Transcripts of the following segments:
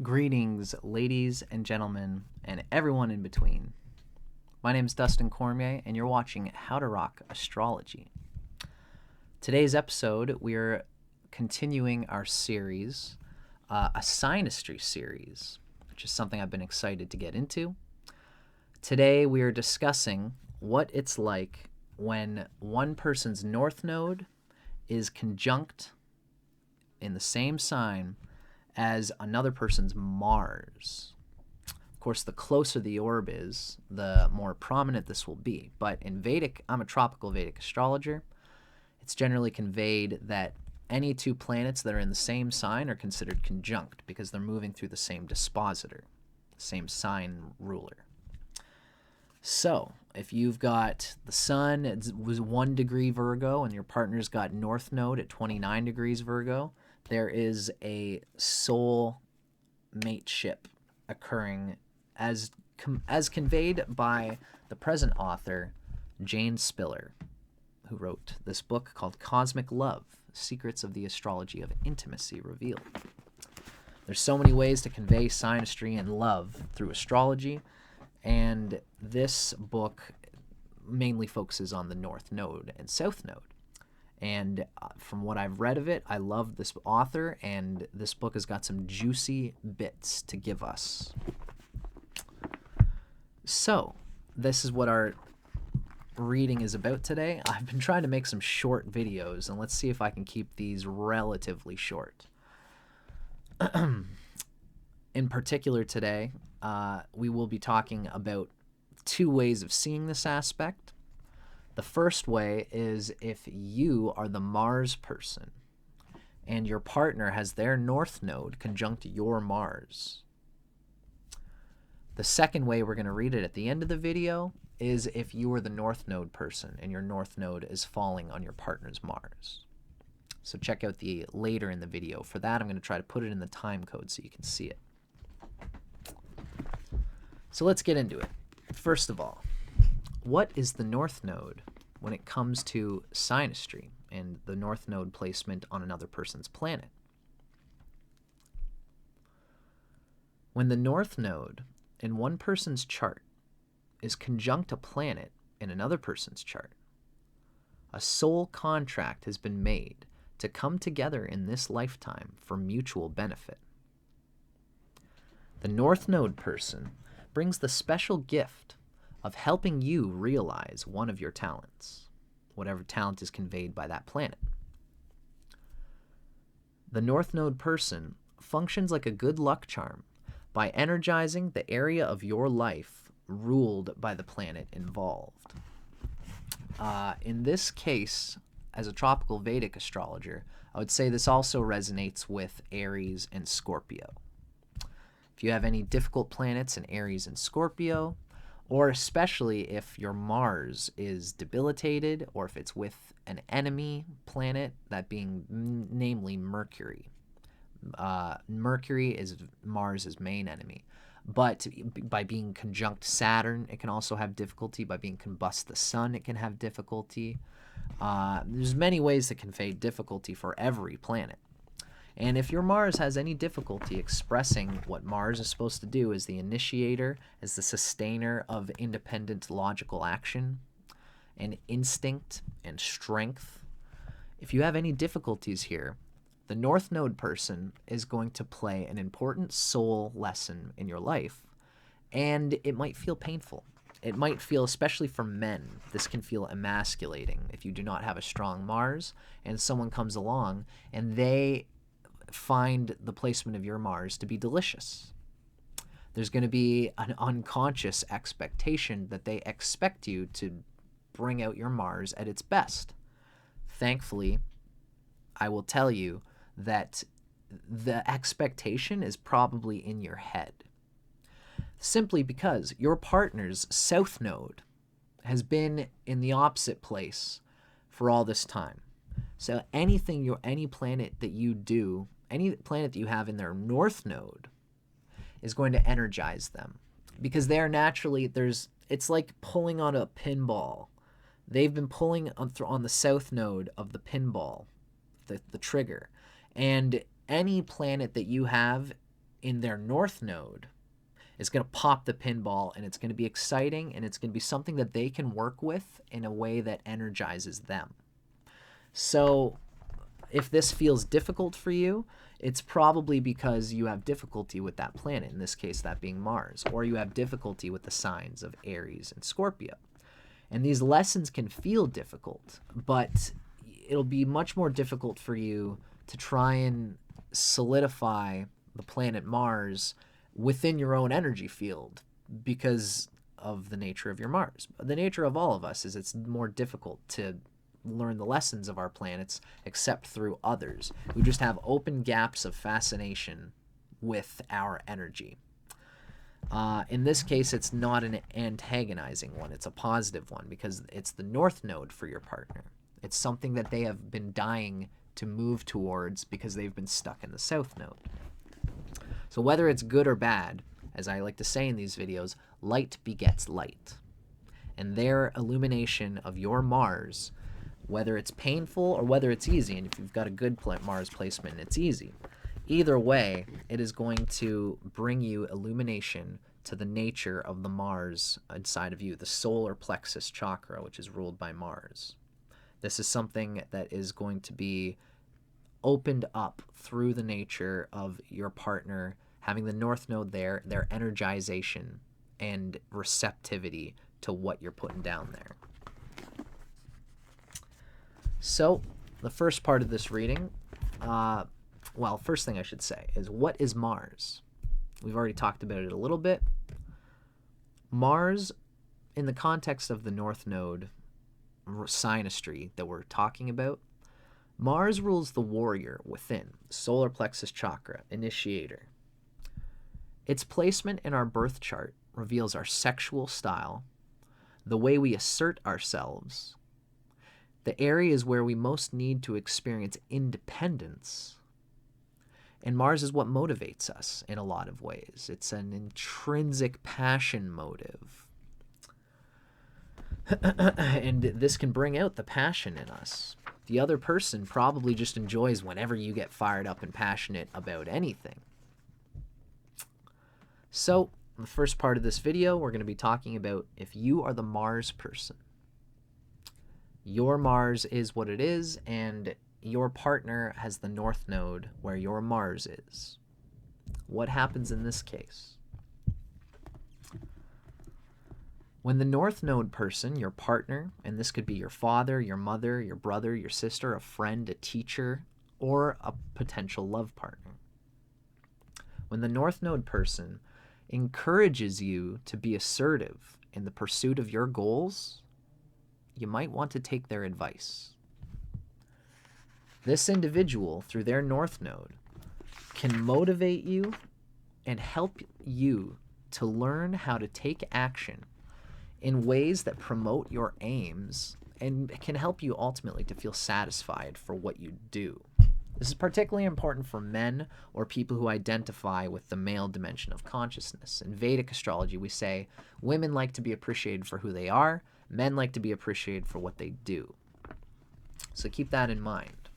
Greetings, ladies and gentlemen, and everyone in between. My name is Dustin Cormier, and you're watching How to Rock Astrology. Today's episode, we're continuing our series, a Synastry series, which is something I've been excited to get into. Today, we are discussing what it's like when one person's North Node is conjunct in the same sign as another person's Mars. Of course, the closer the orb is, the more prominent this will be. But in Vedic, I'm a tropical Vedic astrologer. It's generally conveyed that any two planets that are in the same sign are considered conjunct because they're moving through the same dispositor, the same sign ruler. So, if you've got the sun, it was 1 degree Virgo, and your partner's got North Node at 29 degrees Virgo, there is a soul mateship occurring as conveyed by the present author, Jane Spiller, who wrote this book called Cosmic Love, Secrets of the Astrology of Intimacy Revealed. There's so many ways to convey synastry and love through astrology, and this book mainly focuses on the North Node and South Node. And from what I've read of it, I love this author, and this book has got some juicy bits to give us. So, this is what our reading is about today. I've been trying to make some short videos, and let's see if I can keep these relatively short. In particular today, we will be talking about 2 ways of seeing this aspect. The first way is if you are the Mars person and your partner has their North Node conjunct your Mars. The second way, we're going to read it at the end of the video, is if you are the North Node person and your North Node is falling on your partner's Mars. So check out the later in the video. For that, I'm going to try to put it in the time code so you can see it. So let's get into it. First of all, what is the North Node when it comes to synastry and the North Node placement on another person's planet? When the North Node in one person's chart is conjunct a planet in another person's chart, a soul contract has been made to come together in this lifetime for mutual benefit. The North Node person brings the special gift of helping you realize one of your talents, whatever talent is conveyed by that planet. The North Node person functions like a good luck charm by energizing the area of your life ruled by the planet involved. In this case, as a tropical Vedic astrologer, I would say this also resonates with Aries and Scorpio. If you have any difficult planets in Aries and Scorpio, or especially if your Mars is debilitated, or if it's with an enemy planet, that being namely Mercury. Mercury is Mars' main enemy. But by being conjunct Saturn, it can also have difficulty. By being combust the Sun, it can have difficulty. There's many ways to convey difficulty for every planet. And if your Mars has any difficulty expressing what Mars is supposed to do as the initiator, as the sustainer of independent logical action, and instinct and strength, if you have any difficulties here, the North Node person is going to play an important soul lesson in your life, and it might feel painful. It might feel, especially for men, this can feel emasculating if you do not have a strong Mars and someone comes along and they find the placement of your Mars to be delicious. There's going to be an unconscious expectation that they expect you to bring out your Mars at its best. Thankfully, I will tell you that the expectation is probably in your head, simply because your partner's South Node has been in the opposite place for all this time. So any planet that you do, any planet that you have in their North Node is going to energize them, because they are naturally, it's like pulling on a pinball. They've been pulling on the South Node of the pinball, the trigger. And any planet that you have in their north node is going to pop the pinball, and it's going to be exciting, and it's going to be something that they can work with in a way that energizes them. So if this feels difficult for you, it's probably because you have difficulty with that planet, in this case that being Mars, or you have difficulty with the signs of Aries and Scorpio. And these lessons can feel difficult, but it'll be much more difficult for you to try and solidify the planet Mars within your own energy field because of the nature of your Mars. The nature of all of us is it's more difficult to learn the lessons of our planets except through others. We just have open gaps of fascination with our energy. In this case, it's not an antagonizing one. It's a positive one because it's the north node for your partner. It's something that they have been dying to move towards because they've been stuck in the south node. So whether it's good or bad, as I like to say in these videos, light begets light. And their illumination of your Mars, whether it's painful or whether it's easy, and if you've got a good Mars placement, it's easy. Either way, it is going to bring you illumination to the nature of the Mars inside of you, the solar plexus chakra, which is ruled by Mars. This is something that is going to be opened up through the nature of your partner having the north node there, their energization and receptivity to what you're putting down there. So the first part of this reading, well, first thing I should say is, what is Mars? We've already talked about it a little bit. Mars, in the context of the north node synastry that we're talking about, Mars rules the warrior within, solar plexus chakra, initiator. Its placement in our birth chart reveals our sexual style, the way we assert ourselves, the areas where we most need to experience independence. And Mars is what motivates us in a lot of ways. It's an intrinsic passion motive. And this can bring out the passion in us. The other person probably just enjoys whenever you get fired up and passionate about anything. So, the first part of this video, we're going to be talking about if you are the Mars person. Your Mars is what it is, and your partner has the north node where your Mars is. What happens in this case? When the north node person, your partner, and this could be your father, your mother, your brother, your sister, a friend, a teacher, or a potential love partner. When the north node person encourages you to be assertive in the pursuit of your goals, you might want to take their advice. This individual, through their north node, can motivate you and help you to learn how to take action in ways that promote your aims and can help you ultimately to feel satisfied for what you do. This is particularly important for men or people who identify with the male dimension of consciousness. In Vedic astrology, we say women like to be appreciated for who they are, men like to be appreciated for what they do. So keep that in mind.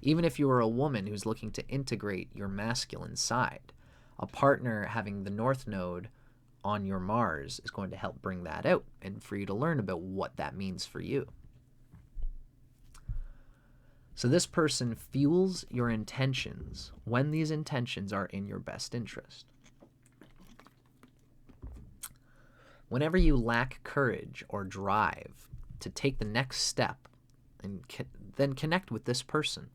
Even if you are a woman who's looking to integrate your masculine side, a partner having the north node on your Mars is going to help bring that out and for you to learn about what that means for you. So this person fuels your intentions when these intentions are in your best interest. Whenever you lack courage or drive to take the next step and then connect with this person,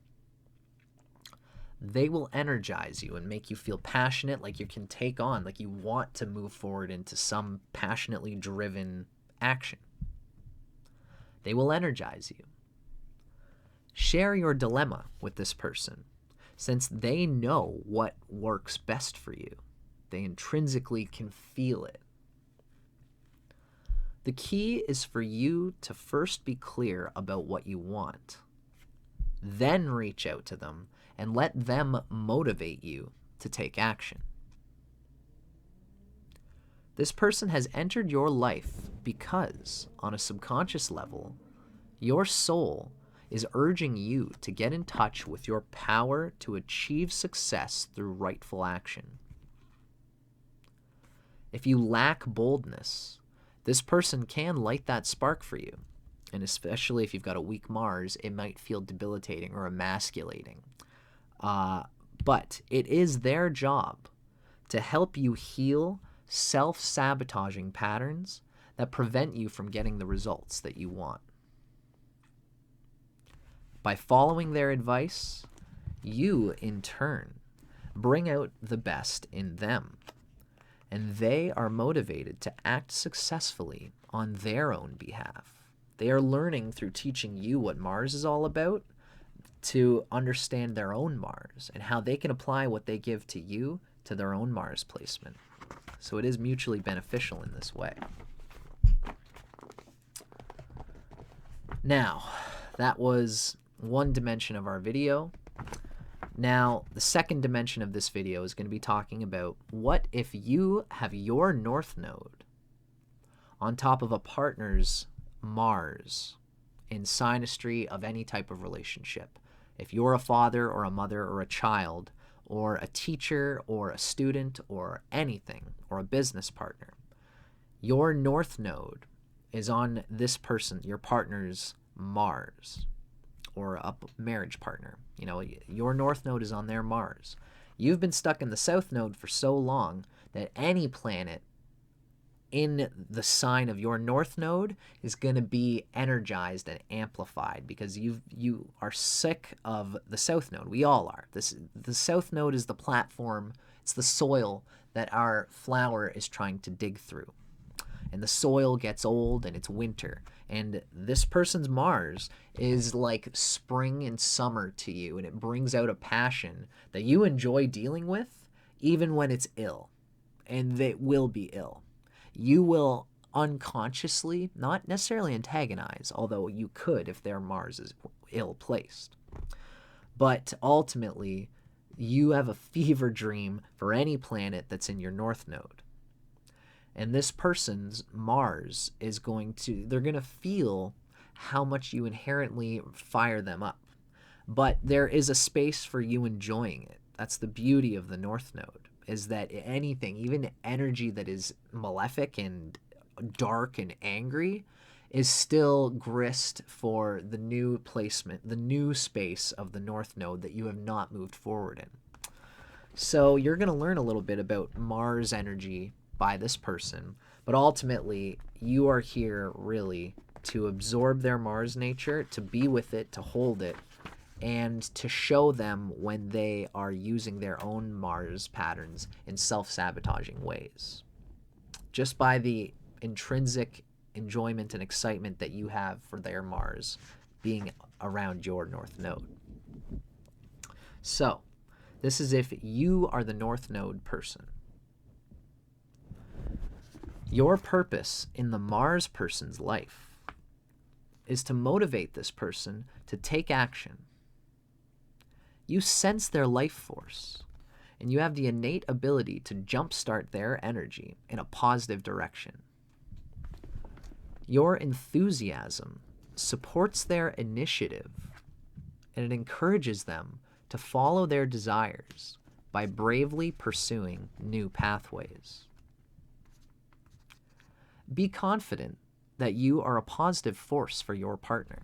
they will energize you and make you feel passionate, like you can take on, like you want to move forward into some passionately driven action. They will energize you. Share your dilemma with this person, since they know what works best for you. They intrinsically can feel it. The key is for you to first be clear about what you want, then reach out to them and let them motivate you to take action. This person has entered your life because, on a subconscious level, your soul is urging you to get in touch with your power to achieve success through rightful action. If you lack boldness, this person can light that spark for you. And especially if you've got a weak Mars, it might feel debilitating or emasculating. But it is their job to help you heal self-sabotaging patterns that prevent you from getting the results that you want. By following their advice, you, in turn, bring out the best in them, and they are motivated to act successfully on their own behalf. They are learning through teaching you what Mars is all about to understand their own Mars and how they can apply what they give to you to their own Mars placement. So it is mutually beneficial in this way. Now, that was one dimension of our video. Now, the second dimension of this video is going to be talking about what if you have your North Node on top of a partner's Mars in synastry of any type of relationship. If you're a father or a mother or a child or a teacher or a student or anything or a business partner, your North Node is on this person, your partner's Mars, or a marriage partner. You know, your North Node is on their Mars. You've been stuck in the South Node for so long that any planet in the sign of your North Node is going to be energized and amplified because you are sick of the South Node. We all are. The South Node is the platform, it's the soil that our flower is trying to dig through. And the soil gets old and it's winter. And this person's Mars is like spring and summer to you, and it brings out a passion that you enjoy dealing with even when it's ill. And they will be ill. You will unconsciously, not necessarily antagonize, although you could if their Mars is ill-placed. But ultimately, you have a fever dream for any planet that's in your North Node. And this person's Mars is they're going to feel how much you inherently fire them up. But there is a space for you enjoying it. That's the beauty of the North Node, is that anything, even energy that is malefic and dark and angry, is still grist for the new placement, the new space of the North Node that you have not moved forward in. So you're going to learn a little bit about Mars energy by this person, but ultimately you are here really to absorb their Mars nature, to be with it, to hold it, and to show them when they are using their own Mars patterns in self-sabotaging ways. Just by the intrinsic enjoyment and excitement that you have for their Mars being around your North Node. So, this is if you are the North Node person. Your purpose in the Mars person's life is to motivate this person to take action. You sense their life force, and you have the innate ability to jumpstart their energy in a positive direction. Your enthusiasm supports their initiative, and it encourages them to follow their desires by bravely pursuing new pathways. Be confident that you are a positive force for your partner.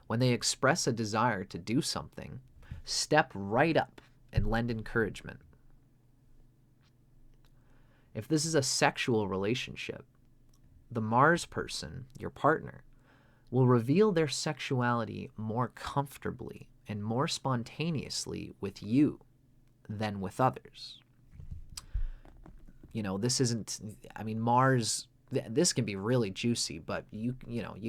When they express a desire to do something, step right up and lend encouragement. If this is a sexual relationship, the Mars person, your partner, will reveal their sexuality more comfortably and more spontaneously with you than with others. You know, this isn't, I mean, Mars, this can be really juicy, but you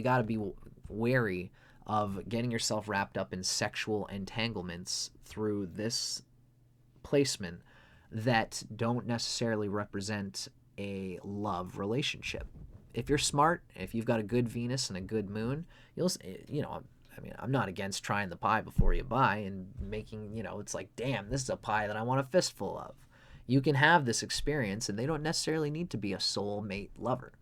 got to be wary of getting yourself wrapped up in sexual entanglements through this placement that don't necessarily represent a love relationship. If you're smart, if you've got a good Venus and a good moon, I'm not against trying the pie before you buy and making, it's like, damn, this is a pie that I want a fistful of. You can have this experience, and they don't necessarily need to be a soulmate lover.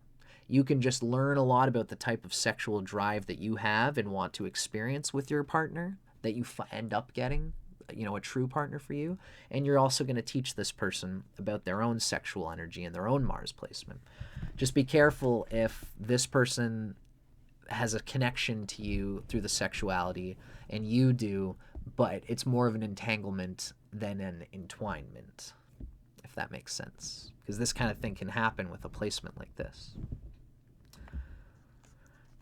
You can just learn a lot about the type of sexual drive that you have and want to experience with your partner that you end up getting. a true partner for you. And you're also going to teach this person about their own sexual energy and their own Mars placement. Just be careful if this person has a connection to you through the sexuality and you do, but it's more of an entanglement than an entwinement, if that makes sense. Because this kind of thing can happen with a placement like this.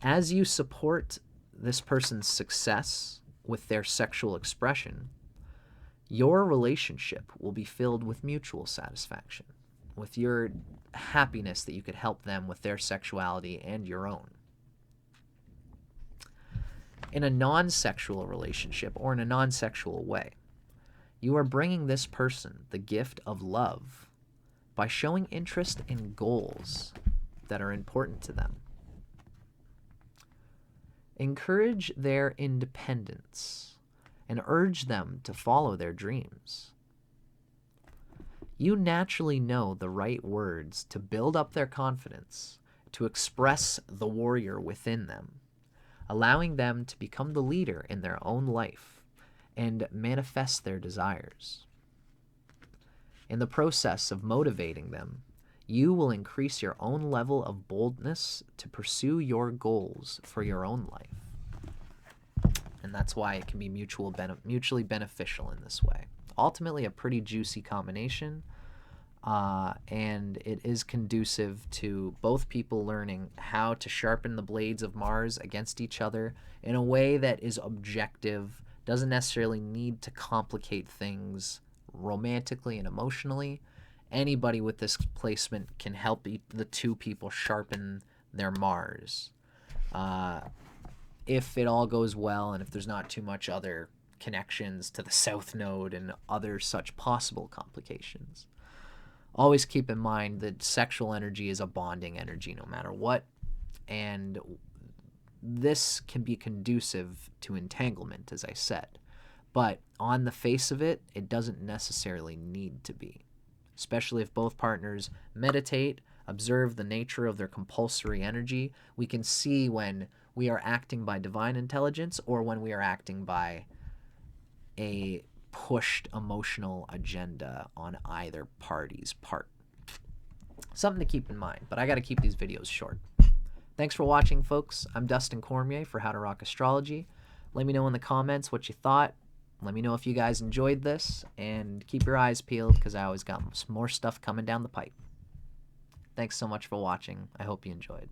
As you support this person's success with their sexual expression, your relationship will be filled with mutual satisfaction, with your happiness that you could help them with their sexuality and your own. In a non-sexual relationship or in a non-sexual way, you are bringing this person the gift of love by showing interest in goals that are important to them. Encourage their independence and urge them to follow their dreams. You naturally know the right words to build up their confidence, to express the warrior within them, allowing them to become the leader in their own life and manifest their desires. In the process of motivating them, you will increase your own level of boldness to pursue your goals for your own life. And that's why it can be mutually beneficial in this way. Ultimately, a pretty juicy combination, and it is conducive to both people learning how to sharpen the blades of Mars against each other in a way that is objective, doesn't necessarily need to complicate things romantically and emotionally. Anybody with this placement can help the two people sharpen their Mars. If it all goes well and if there's not too much other connections to the South Node and other such possible complications. Always keep in mind that sexual energy is a bonding energy no matter what, and this can be conducive to entanglement, as I said. But on the face of it, it doesn't necessarily need to be. Especially if both partners meditate, observe the nature of their compulsory energy, we can see when we are acting by divine intelligence or when we are acting by a pushed emotional agenda on either party's part. Something to keep in mind, but I got to keep these videos short. Thanks for watching, folks. I'm Dustin Cormier for How to Rock Astrology. Let me know in the comments what you thought. Let me know if you guys enjoyed this, and keep your eyes peeled because I always got some more stuff coming down the pipe. Thanks so much for watching. I hope you enjoyed.